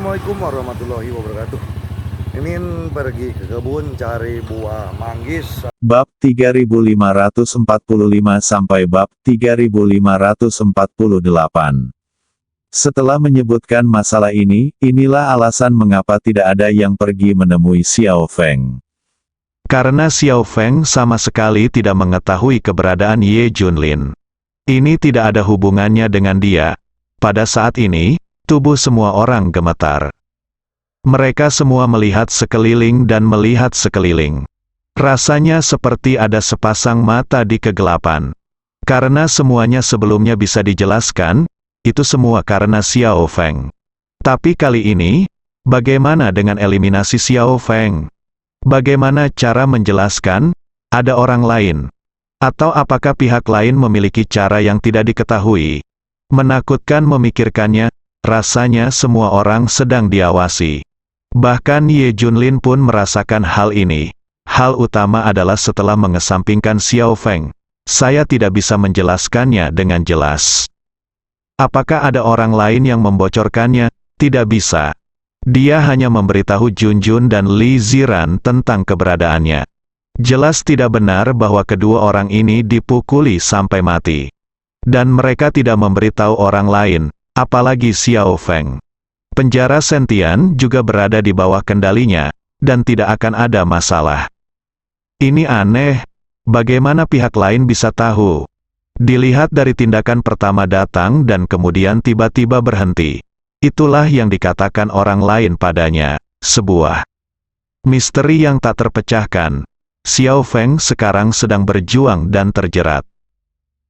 Assalamualaikum warahmatullahi wabarakatuh. Mimin pergi ke kebun cari buah manggis. Bab 3545 sampai bab 3548. Setelah menyebutkan masalah ini, inilah alasan mengapa tidak ada yang pergi menemui Xiao Feng. Karena Xiao Feng sama sekali tidak mengetahui keberadaan Ye Junlin. Ini tidak ada hubungannya dengan dia. Pada saat ini, tubuh semua orang gemetar. Mereka semua melihat sekeliling dan melihat sekeliling. Rasanya seperti ada sepasang mata di kegelapan. Karena semuanya sebelumnya bisa dijelaskan, itu semua karena Xiao Feng. Tapi kali ini, bagaimana dengan eliminasi Xiao Feng? Bagaimana cara menjelaskan, ada orang lain? Atau apakah pihak lain memiliki cara yang tidak diketahui? Menakutkan memikirkannya, rasanya semua orang sedang diawasi. Bahkan Ye Junlin pun merasakan hal ini. Hal utama adalah setelah mengesampingkan Xiao Feng. Saya tidak bisa menjelaskannya dengan jelas. Apakah ada orang lain yang membocorkannya? Tidak bisa. Dia hanya memberitahu Junjun dan Li Ziran tentang keberadaannya. Jelas tidak benar bahwa kedua orang ini dipukuli sampai mati. Dan mereka tidak memberitahu orang lain, apalagi Xiao Feng. Penjara Sentian juga berada di bawah kendalinya, dan tidak akan ada masalah. Ini aneh, bagaimana pihak lain bisa tahu? Dilihat dari tindakan pertama datang dan kemudian tiba-tiba berhenti. Itulah yang dikatakan orang lain padanya, sebuah misteri yang tak terpecahkan. Xiao Feng sekarang sedang berjuang dan terjerat.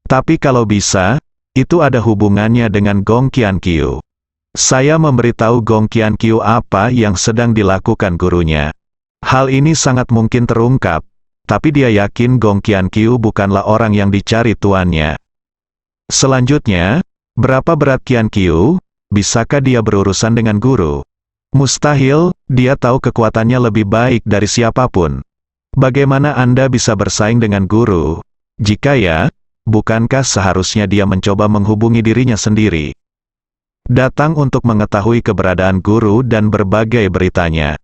Tapi kalau bisa, itu ada hubungannya dengan Gong Qianqiu. Saya memberitahu Gong Qianqiu apa yang sedang dilakukan gurunya. Hal ini sangat mungkin terungkap, tapi dia yakin Gong Qianqiu bukanlah orang yang dicari tuannya. Selanjutnya, berapa berat Qianqiu? Bisakah dia berurusan dengan guru? Mustahil, dia tahu kekuatannya lebih baik dari siapapun. Bagaimana Anda bisa bersaing dengan guru? Jika ya, bukankah seharusnya dia mencoba menghubungi dirinya sendiri? Datang untuk mengetahui keberadaan guru dan berbagai beritanya.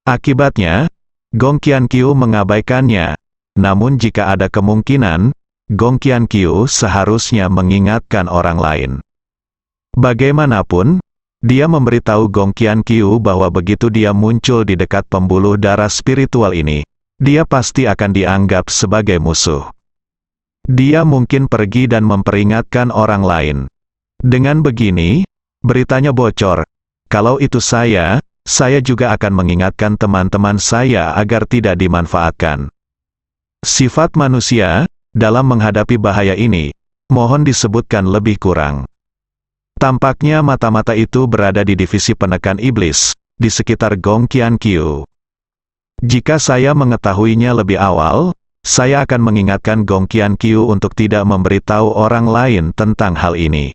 Akibatnya, Gong Qianqiu mengabaikannya. Namun jika ada kemungkinan, Gong Qianqiu seharusnya mengingatkan orang lain. Bagaimanapun, dia memberitahu Gong Qianqiu bahwa begitu dia muncul di dekat pembuluh darah spiritual ini, dia pasti akan dianggap sebagai musuh. Dia mungkin pergi dan memperingatkan orang lain. Dengan begini, beritanya bocor. Kalau itu saya juga akan mengingatkan teman-teman saya agar tidak dimanfaatkan. Sifat manusia, dalam menghadapi bahaya ini, mohon disebutkan lebih kurang. Tampaknya mata-mata itu berada di divisi penekan iblis, di sekitar Gong Qianqiu. Jika saya mengetahuinya lebih awal, saya akan mengingatkan Gong Qianqiu untuk tidak memberitahu orang lain tentang hal ini.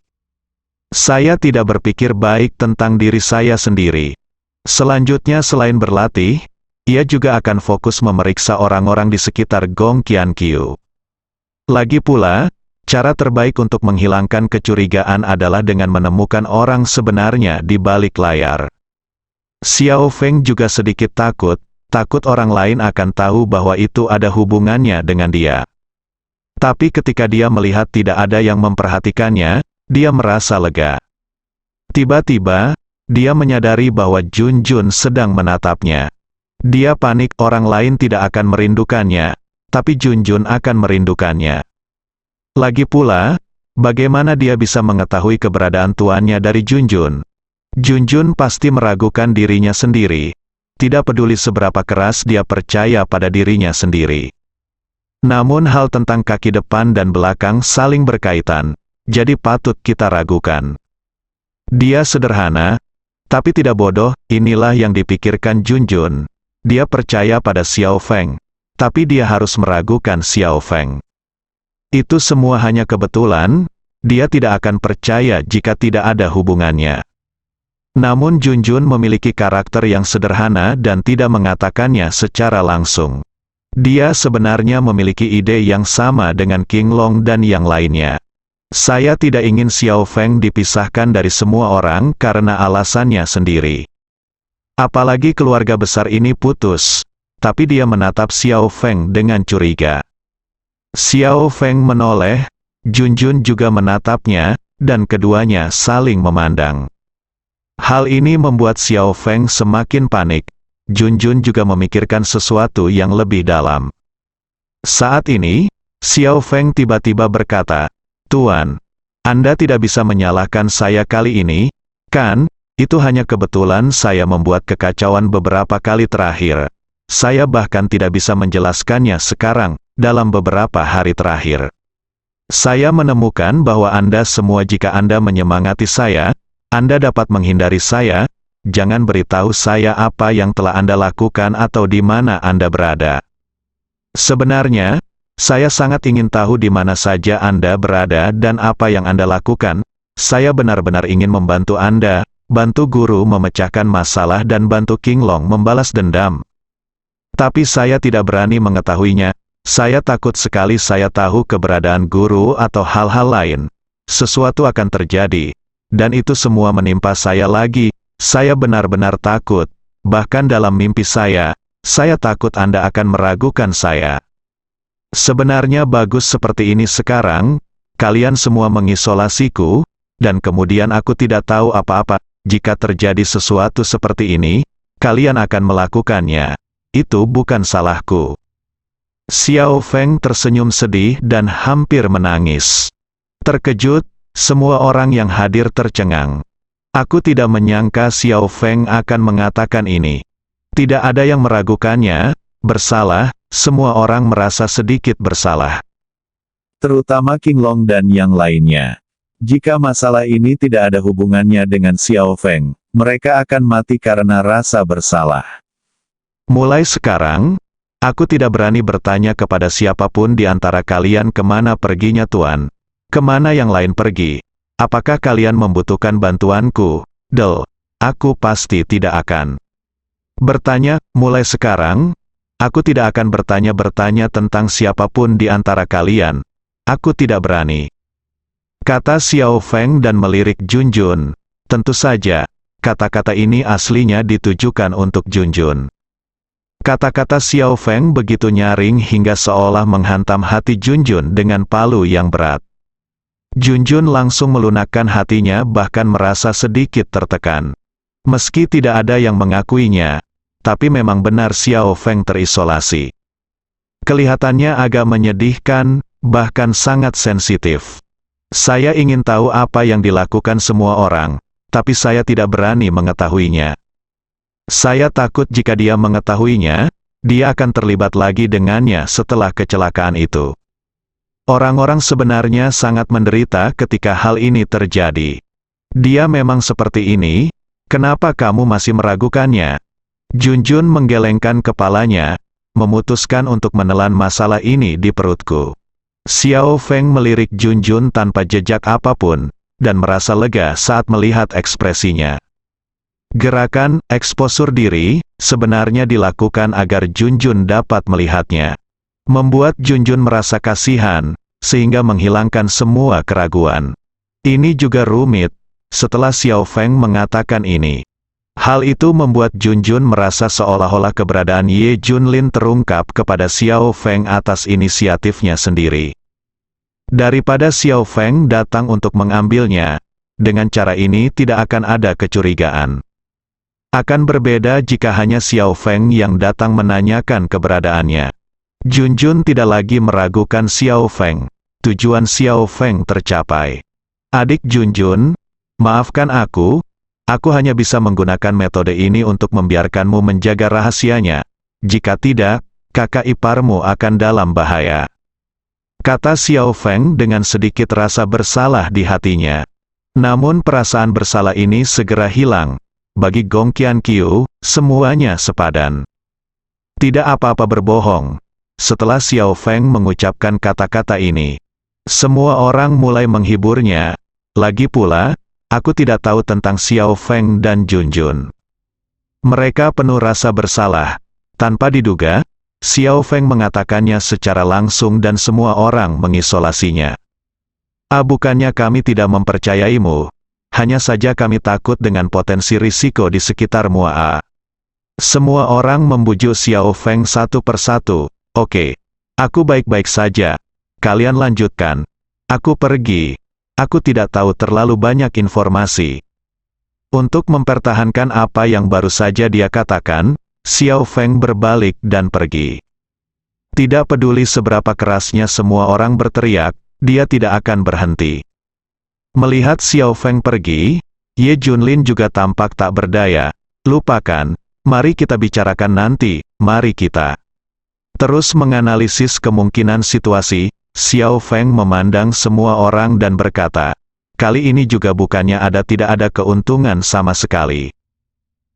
Saya tidak berpikir baik tentang diri saya sendiri. Selanjutnya selain berlatih, ia juga akan fokus memeriksa orang-orang di sekitar Gong Qianqiu. Lagi pula, cara terbaik untuk menghilangkan kecurigaan adalah dengan menemukan orang sebenarnya di balik layar. Xiao Feng juga sedikit takut orang lain akan tahu bahwa itu ada hubungannya dengan dia. Tapi ketika dia melihat tidak ada yang memperhatikannya, dia merasa lega. Tiba-tiba, dia menyadari bahwa Junjun sedang menatapnya. Dia panik orang lain tidak akan merindukannya, tapi Junjun akan merindukannya. Lagi pula, bagaimana dia bisa mengetahui keberadaan tuannya dari Junjun? Junjun pasti meragukan dirinya sendiri. Tidak peduli seberapa keras dia percaya pada dirinya sendiri. Namun hal tentang kaki depan dan belakang saling berkaitan. Jadi patut kita ragukan. Dia sederhana, tapi tidak bodoh, inilah yang dipikirkan Junjun. Dia percaya pada Xiao Feng, tapi dia harus meragukan Xiao Feng. Itu semua hanya kebetulan, dia tidak akan percaya jika tidak ada hubungannya. Namun Junjun memiliki karakter yang sederhana dan tidak mengatakannya secara langsung. Dia sebenarnya memiliki ide yang sama dengan King Long dan yang lainnya. Saya tidak ingin Xiao Feng dipisahkan dari semua orang karena alasannya sendiri. Apalagi keluarga besar ini putus, tapi dia menatap Xiao Feng dengan curiga. Xiao Feng menoleh, Junjun juga menatapnya, dan keduanya saling memandang. Hal ini membuat Xiao Feng semakin panik. Junjun juga memikirkan sesuatu yang lebih dalam. Saat ini, Xiao Feng tiba-tiba berkata, "Tuan, Anda tidak bisa menyalahkan saya kali ini, kan? Itu hanya kebetulan saya membuat kekacauan beberapa kali terakhir. Saya bahkan tidak bisa menjelaskannya sekarang, dalam beberapa hari terakhir. Saya menemukan bahwa Anda semua jika Anda menyemangati saya, Anda dapat menghindari saya, jangan beritahu saya apa yang telah Anda lakukan atau di mana Anda berada. Sebenarnya, saya sangat ingin tahu di mana saja Anda berada dan apa yang Anda lakukan. Saya benar-benar ingin membantu Anda, bantu guru memecahkan masalah dan bantu King Long membalas dendam. Tapi saya tidak berani mengetahuinya. Saya takut sekali saya tahu keberadaan guru atau hal-hal lain. Sesuatu akan terjadi. Dan itu semua menimpa saya lagi. Saya benar-benar takut. Bahkan dalam mimpi saya takut Anda akan meragukan saya. Sebenarnya bagus seperti ini sekarang, kalian semua mengisolasiku, dan kemudian aku tidak tahu apa-apa. Jika terjadi sesuatu seperti ini, kalian akan melakukannya. Itu bukan salahku." Xiao Feng tersenyum sedih dan hampir menangis. Terkejut, semua orang yang hadir tercengang. Aku tidak menyangka Xiao Feng akan mengatakan ini. Tidak ada yang meragukannya, bersalah, semua orang merasa sedikit bersalah. Terutama King Long dan yang lainnya. Jika masalah ini tidak ada hubungannya dengan Xiao Feng, mereka akan mati karena rasa bersalah. Mulai sekarang, aku tidak berani bertanya kepada siapapun di antara kalian kemana perginya Tuan. Kemana yang lain pergi? Apakah kalian membutuhkan bantuanku? Aku pasti tidak akan bertanya. Mulai sekarang, aku tidak akan bertanya tentang siapapun di antara kalian. Aku tidak berani. Kata Xiao Feng dan melirik Junjun. Tentu saja, kata-kata ini aslinya ditujukan untuk Junjun. Kata-kata Xiao Feng begitu nyaring hingga seolah menghantam hati Junjun dengan palu yang berat. Junjun langsung melunakkan hatinya bahkan merasa sedikit tertekan. Meski tidak ada yang mengakuinya, tapi memang benar Xiao Feng terisolasi. Kelihatannya agak menyedihkan, bahkan sangat sensitif. Saya ingin tahu apa yang dilakukan semua orang, tapi saya tidak berani mengetahuinya. Saya takut jika dia mengetahuinya, dia akan terlibat lagi dengannya setelah kecelakaan itu. Orang-orang sebenarnya sangat menderita ketika hal ini terjadi. Dia memang seperti ini, kenapa kamu masih meragukannya? Junjun menggelengkan kepalanya, memutuskan untuk menelan masalah ini di perutku. Xiao Feng melirik Junjun tanpa jejak apapun, dan merasa lega saat melihat ekspresinya. Gerakan eksposur diri sebenarnya dilakukan agar Junjun dapat melihatnya. Membuat Junjun merasa kasihan, sehingga menghilangkan semua keraguan. Ini juga rumit, setelah Xiao Feng mengatakan ini. Hal itu membuat Junjun merasa seolah-olah keberadaan Ye Junlin terungkap kepada Xiao Feng atas inisiatifnya sendiri. Daripada Xiao Feng datang untuk mengambilnya, dengan cara ini tidak akan ada kecurigaan. Akan berbeda jika hanya Xiao Feng yang datang menanyakan keberadaannya. Junjun tidak lagi meragukan Xiao Feng. Tujuan Xiao Feng tercapai. Adik Junjun, maafkan aku hanya bisa menggunakan metode ini untuk membiarkanmu menjaga rahasianya. Jika tidak, kakak iparmu akan dalam bahaya. Kata Xiao Feng dengan sedikit rasa bersalah di hatinya. Namun perasaan bersalah ini segera hilang. Bagi Gong Qianqiu, semuanya sepadan. Tidak apa-apa berbohong. Setelah Xiao Feng mengucapkan kata-kata ini, semua orang mulai menghiburnya. Lagi pula, aku tidak tahu tentang Xiao Feng dan Junjun. Mereka penuh rasa bersalah. Tanpa diduga, Xiao Feng mengatakannya secara langsung dan semua orang mengisolasinya. Bukannya kami tidak mempercayaimu, hanya saja kami takut dengan potensi risiko di sekitar Mua. Semua orang membujuk Xiao Feng satu persatu. Oke, aku baik-baik saja. Kalian lanjutkan. Aku pergi. Aku tidak tahu terlalu banyak informasi. Untuk mempertahankan apa yang baru saja dia katakan, Xiao Feng berbalik dan pergi. Tidak peduli seberapa kerasnya semua orang berteriak, dia tidak akan berhenti. Melihat Xiao Feng pergi, Ye Junlin juga tampak tak berdaya. Lupakan, mari kita bicarakan nanti, mari kita. Terus menganalisis kemungkinan situasi, Xiao Feng memandang semua orang dan berkata, kali ini juga bukannya tidak ada keuntungan sama sekali.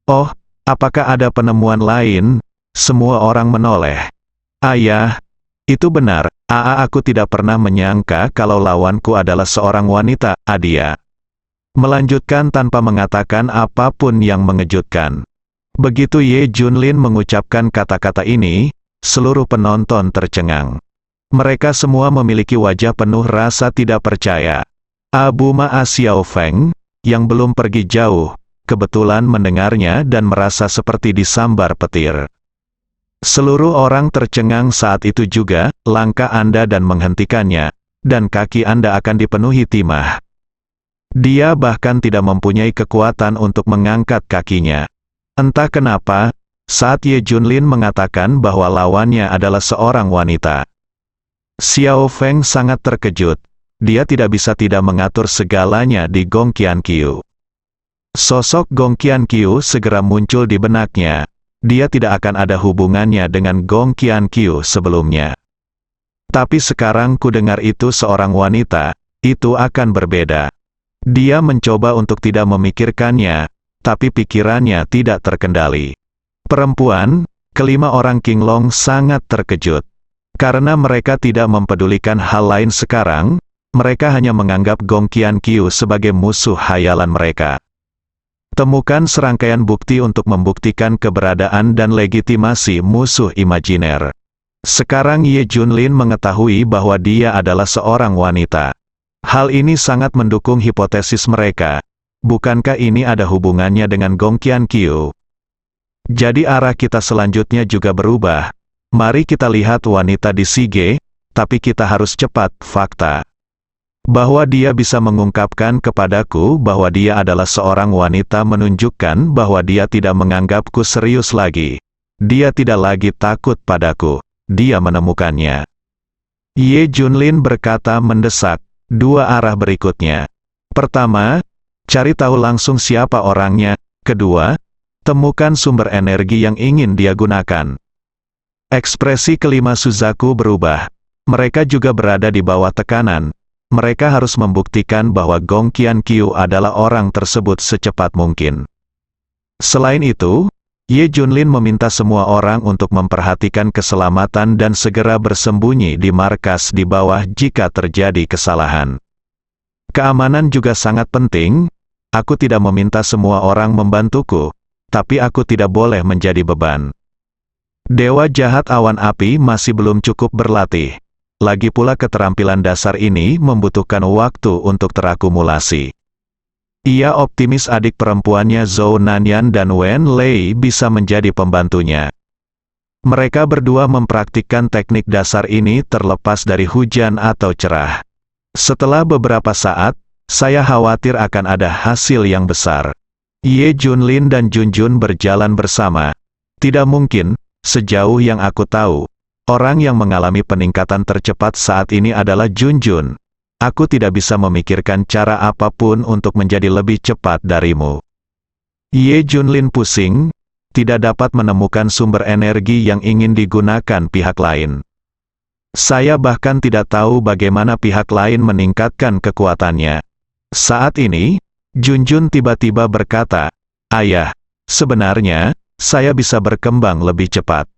Oh, apakah ada penemuan lain? Semua orang menoleh. Ayah, itu benar, aku tidak pernah menyangka kalau lawanku adalah seorang wanita, Adia. Melanjutkan tanpa mengatakan apapun yang mengejutkan. Begitu Ye Junlin mengucapkan kata-kata ini, seluruh penonton tercengang. Mereka semua memiliki wajah penuh rasa tidak percaya. Abu Ma Xiao Feng, yang belum pergi jauh, kebetulan mendengarnya dan merasa seperti disambar petir. Seluruh orang tercengang saat itu juga, langkah Anda dan menghentikannya, dan kaki Anda akan dipenuhi timah. Dia bahkan tidak mempunyai kekuatan untuk mengangkat kakinya. Entah kenapa, saat Ye Junlin mengatakan bahwa lawannya adalah seorang wanita, Xiao Feng sangat terkejut. Dia tidak bisa tidak mengatur segalanya di Gong Qianqiu. Sosok Gong Qianqiu segera muncul di benaknya. Dia tidak akan ada hubungannya dengan Gong Qianqiu sebelumnya. Tapi sekarang ku dengar itu seorang wanita, itu akan berbeda. Dia mencoba untuk tidak memikirkannya, tapi pikirannya tidak terkendali. Perempuan, kelima orang Qinglong sangat terkejut. Karena mereka tidak mempedulikan hal lain sekarang, mereka hanya menganggap Gong Qianqiu sebagai musuh hayalan mereka. Temukan serangkaian bukti untuk membuktikan keberadaan dan legitimasi musuh imajiner. Sekarang Ye Junlin mengetahui bahwa dia adalah seorang wanita. Hal ini sangat mendukung hipotesis mereka. Bukankah ini ada hubungannya dengan Gong Qianqiu? Jadi arah kita selanjutnya juga berubah. Mari kita lihat wanita di Sige, tapi kita harus cepat, fakta. Bahwa dia bisa mengungkapkan kepadaku bahwa dia adalah seorang wanita menunjukkan bahwa dia tidak menganggapku serius lagi. Dia tidak lagi takut padaku. Dia menemukannya. Ye Junlin berkata mendesak. Dua arah berikutnya. Pertama, cari tahu langsung siapa orangnya. Kedua, temukan sumber energi yang ingin dia gunakan. Ekspresi kelima Suzaku berubah. Mereka juga berada di bawah tekanan. Mereka harus membuktikan bahwa Gong Qianqiu adalah orang tersebut secepat mungkin. Selain itu, Ye Junlin meminta semua orang untuk memperhatikan keselamatan dan segera bersembunyi di markas di bawah jika terjadi kesalahan. Keamanan juga sangat penting. Aku tidak meminta semua orang membantuku, tapi aku tidak boleh menjadi beban. Dewa jahat awan api masih belum cukup berlatih. Lagi pula keterampilan dasar ini membutuhkan waktu untuk terakumulasi. Ia optimis adik perempuannya Zhou Nanyan dan Wen Lei bisa menjadi pembantunya. Mereka berdua mempraktikkan teknik dasar ini terlepas dari hujan atau cerah. Setelah beberapa saat, saya khawatir akan ada hasil yang besar. Ye Junlin dan Junjun berjalan bersama. Tidak mungkin, sejauh yang aku tahu, orang yang mengalami peningkatan tercepat saat ini adalah Junjun. Aku tidak bisa memikirkan cara apapun untuk menjadi lebih cepat darimu. Ye Junlin pusing, tidak dapat menemukan sumber energi yang ingin digunakan pihak lain. Saya bahkan tidak tahu bagaimana pihak lain meningkatkan kekuatannya. Saat ini, Junjun tiba-tiba berkata, "Ayah, sebenarnya, saya bisa berkembang lebih cepat."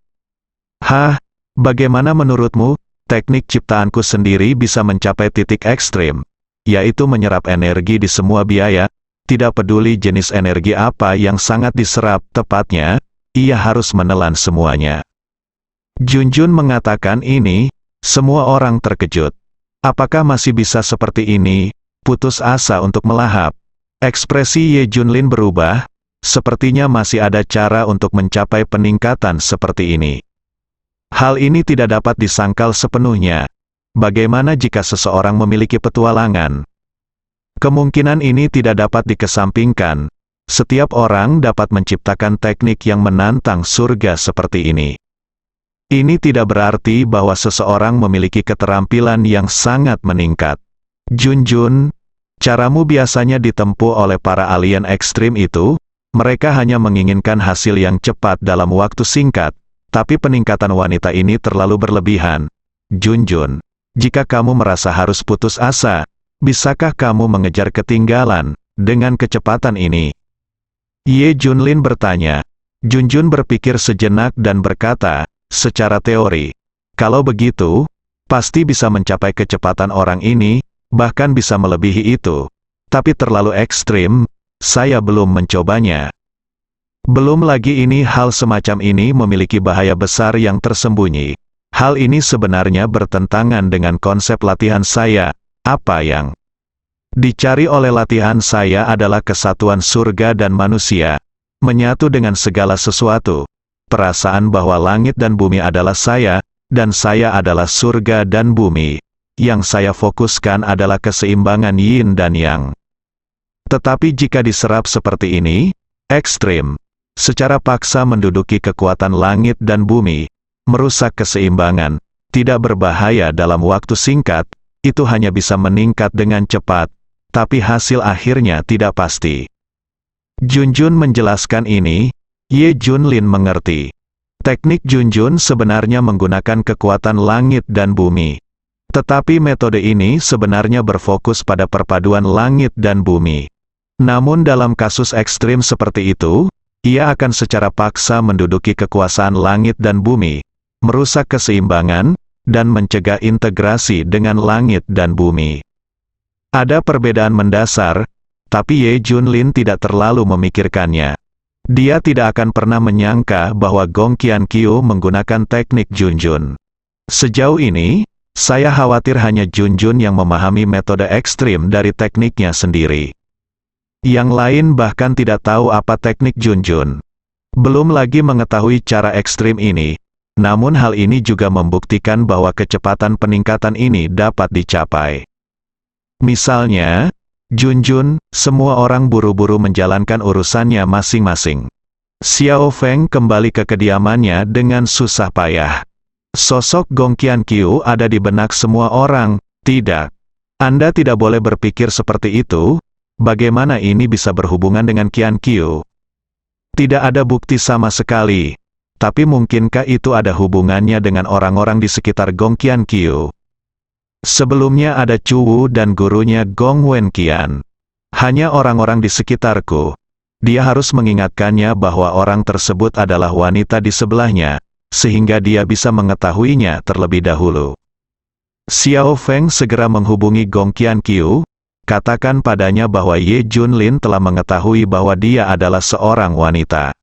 "Hah, bagaimana menurutmu? Teknik ciptaanku sendiri bisa mencapai titik ekstrim, yaitu menyerap energi di semua biaya, tidak peduli jenis energi apa yang sangat diserap, tepatnya, ia harus menelan semuanya." Junjun mengatakan ini, semua orang terkejut. Apakah masih bisa seperti ini? Putus asa untuk melahap. Ekspresi Ye Junlin berubah, sepertinya masih ada cara untuk mencapai peningkatan seperti ini. Hal ini tidak dapat disangkal sepenuhnya. Bagaimana jika seseorang memiliki petualangan? Kemungkinan ini tidak dapat dikesampingkan. Setiap orang dapat menciptakan teknik yang menantang surga seperti ini. Ini tidak berarti bahwa seseorang memiliki keterampilan yang sangat meningkat. Junjun, caramu biasanya ditempuh oleh para alien ekstrim itu. Mereka hanya menginginkan hasil yang cepat dalam waktu singkat, tapi peningkatan wanita ini terlalu berlebihan. Junjun, jika kamu merasa harus putus asa, bisakah kamu mengejar ketinggalan dengan kecepatan ini? Ye Junlin bertanya. Junjun berpikir sejenak dan berkata, secara teori, kalau begitu, pasti bisa mencapai kecepatan orang ini, bahkan bisa melebihi itu. Tapi terlalu ekstrim, saya belum mencobanya. Belum lagi ini hal semacam ini memiliki bahaya besar yang tersembunyi. Hal ini sebenarnya bertentangan dengan konsep latihan saya. Apa yang dicari oleh latihan saya adalah kesatuan surga dan manusia, menyatu dengan segala sesuatu. Perasaan bahwa langit dan bumi adalah saya, dan saya adalah surga dan bumi. Yang saya fokuskan adalah keseimbangan yin dan yang. Tetapi jika diserap seperti ini, ekstrim, secara paksa menduduki kekuatan langit dan bumi, merusak keseimbangan, tidak berbahaya dalam waktu singkat, itu hanya bisa meningkat dengan cepat, tapi hasil akhirnya tidak pasti. Junjun menjelaskan ini, Ye Junlin mengerti. Teknik Junjun sebenarnya menggunakan kekuatan langit dan bumi. Tetapi metode ini sebenarnya berfokus pada perpaduan langit dan bumi. Namun dalam kasus ekstrim seperti itu, ia akan secara paksa menduduki kekuasaan langit dan bumi, merusak keseimbangan, dan mencegah integrasi dengan langit dan bumi. Ada perbedaan mendasar, tapi Ye Junlin tidak terlalu memikirkannya. Dia tidak akan pernah menyangka bahwa Gong Qiankyu menggunakan teknik Junjun. Sejauh ini, saya khawatir hanya Junjun yang memahami metode ekstrim dari tekniknya sendiri. Yang lain bahkan tidak tahu apa teknik Junjun. Belum lagi mengetahui cara ekstrim ini, namun hal ini juga membuktikan bahwa kecepatan peningkatan ini dapat dicapai. Misalnya, Junjun, semua orang buru-buru menjalankan urusannya masing-masing. Xiao Feng kembali ke kediamannya dengan susah payah. Sosok Gong Qiankyu ada di benak semua orang, tidak. Anda tidak boleh berpikir seperti itu, bagaimana ini bisa berhubungan dengan Qiankyu? Tidak ada bukti sama sekali, tapi mungkinkah itu ada hubungannya dengan orang-orang di sekitar Gong Qiankyu? Sebelumnya ada Chu Wu dan gurunya Gong Wenqian. Hanya orang-orang di sekitarku. Dia harus mengingatkannya bahwa orang tersebut adalah wanita di sebelahnya, sehingga dia bisa mengetahuinya terlebih dahulu. Xiao Feng segera menghubungi Gong Qiankyu, katakan padanya bahwa Ye Junlin telah mengetahui bahwa dia adalah seorang wanita.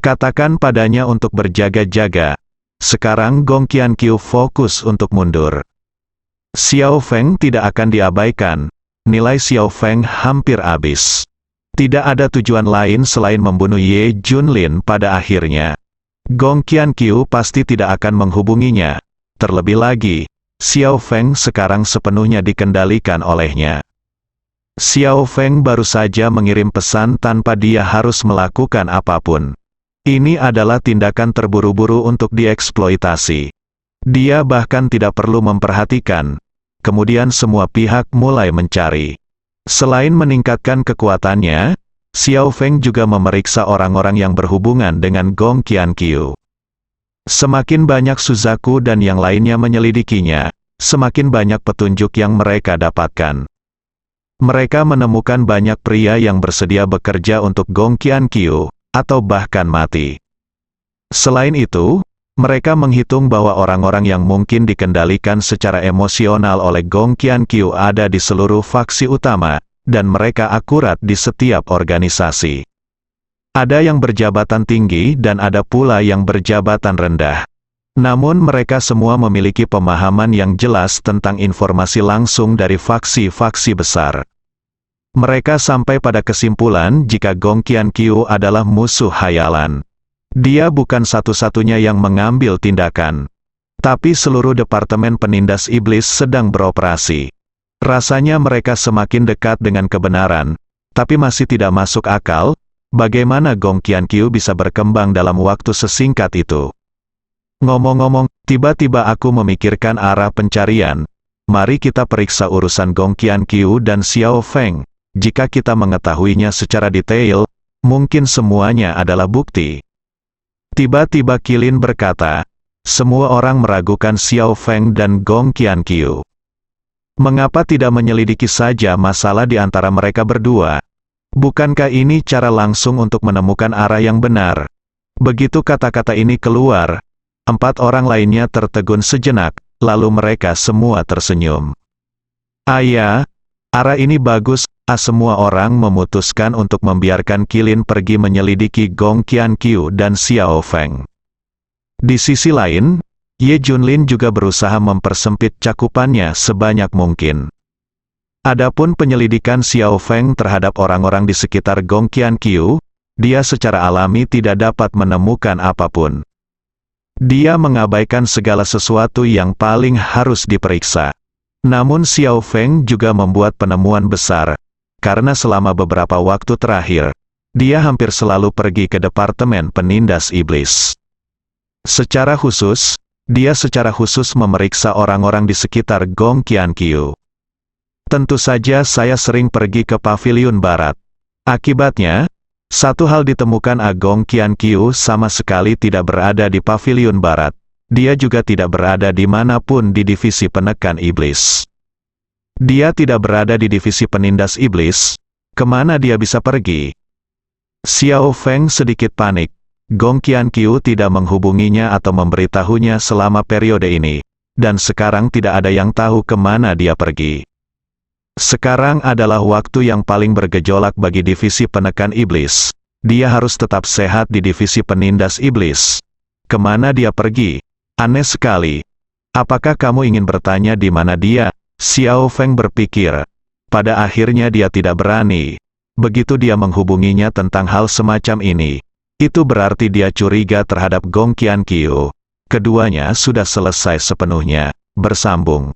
Katakan padanya untuk berjaga-jaga. Sekarang Gong Qiankyu fokus untuk mundur. Xiao Feng tidak akan diabaikan. Nilai Xiao Feng hampir habis. Tidak ada tujuan lain selain membunuh Ye Junlin pada akhirnya. Gong Qiankyu pasti tidak akan menghubunginya. Terlebih lagi, Xiao Feng sekarang sepenuhnya dikendalikan olehnya. Xiao Feng baru saja mengirim pesan tanpa dia harus melakukan apapun. Ini adalah tindakan terburu-buru untuk dieksploitasi. Dia bahkan tidak perlu memperhatikan. Kemudian semua pihak mulai mencari. Selain meningkatkan kekuatannya, Xiao Feng juga memeriksa orang-orang yang berhubungan dengan Gong Qiankyu. Semakin banyak Suzaku dan yang lainnya menyelidikinya, semakin banyak petunjuk yang mereka dapatkan. Mereka menemukan banyak pria yang bersedia bekerja untuk Gong Qiankyu, atau bahkan mati. Selain itu, mereka menghitung bahwa orang-orang yang mungkin dikendalikan secara emosional oleh Gong Qiankyu ada di seluruh faksi utama, dan mereka akurat di setiap organisasi. Ada yang berjabatan tinggi dan ada pula yang berjabatan rendah. Namun mereka semua memiliki pemahaman yang jelas tentang informasi langsung dari faksi-faksi besar. Mereka sampai pada kesimpulan jika Gong Qianqiu adalah musuh hayalan. Dia bukan satu-satunya yang mengambil tindakan. Tapi seluruh departemen penindas iblis sedang beroperasi. Rasanya mereka semakin dekat dengan kebenaran, tapi masih tidak masuk akal, bagaimana Gong Qianqiu bisa berkembang dalam waktu sesingkat itu. Ngomong-ngomong, tiba-tiba aku memikirkan arah pencarian. Mari kita periksa urusan Gong Qianqiu dan Xiao Feng. Jika kita mengetahuinya secara detail, mungkin semuanya adalah bukti. Tiba-tiba Qilin berkata, semua orang meragukan Xiao Feng dan Gong Qianqiu. Mengapa tidak menyelidiki saja masalah di antara mereka berdua? Bukankah ini cara langsung untuk menemukan arah yang benar? Begitu kata-kata ini keluar, 4 orang lainnya tertegun sejenak, lalu mereka semua tersenyum. Ayah, arah ini bagus. Semua orang memutuskan untuk membiarkan Qilin pergi menyelidiki Gong Qianqiu dan Xiao Feng. Di sisi lain, Ye Junlin juga berusaha mempersempit cakupannya sebanyak mungkin. Adapun penyelidikan Xiao Feng terhadap orang-orang di sekitar Gong Qianqiu, dia secara alami tidak dapat menemukan apapun. Dia mengabaikan segala sesuatu yang paling harus diperiksa. Namun Xiao Feng juga membuat penemuan besar, karena selama beberapa waktu terakhir, dia hampir selalu pergi ke departemen penindas iblis. Secara khusus memeriksa orang-orang di sekitar Gong Qianqiu. Tentu saja saya sering pergi ke paviliun barat. Akibatnya, satu hal ditemukan, Gong Qianqiu sama sekali tidak berada di paviliun barat. Dia juga tidak berada di manapun di divisi penekan iblis. Dia tidak berada di divisi penindas iblis. Kemana dia bisa pergi? Xiao Feng sedikit panik. Gong Qianqiu tidak menghubunginya atau memberitahunya selama periode ini, dan sekarang tidak ada yang tahu kemana dia pergi. Sekarang adalah waktu yang paling bergejolak bagi divisi penekan iblis. Dia harus tetap sehat di divisi penindas iblis. Kemana dia pergi? Aneh sekali. Apakah kamu ingin bertanya di mana dia? Xiao Feng berpikir. Pada akhirnya dia tidak berani. Begitu dia menghubunginya tentang hal semacam ini, itu berarti dia curiga terhadap Gong Qianqiu. Keduanya sudah selesai sepenuhnya. Bersambung.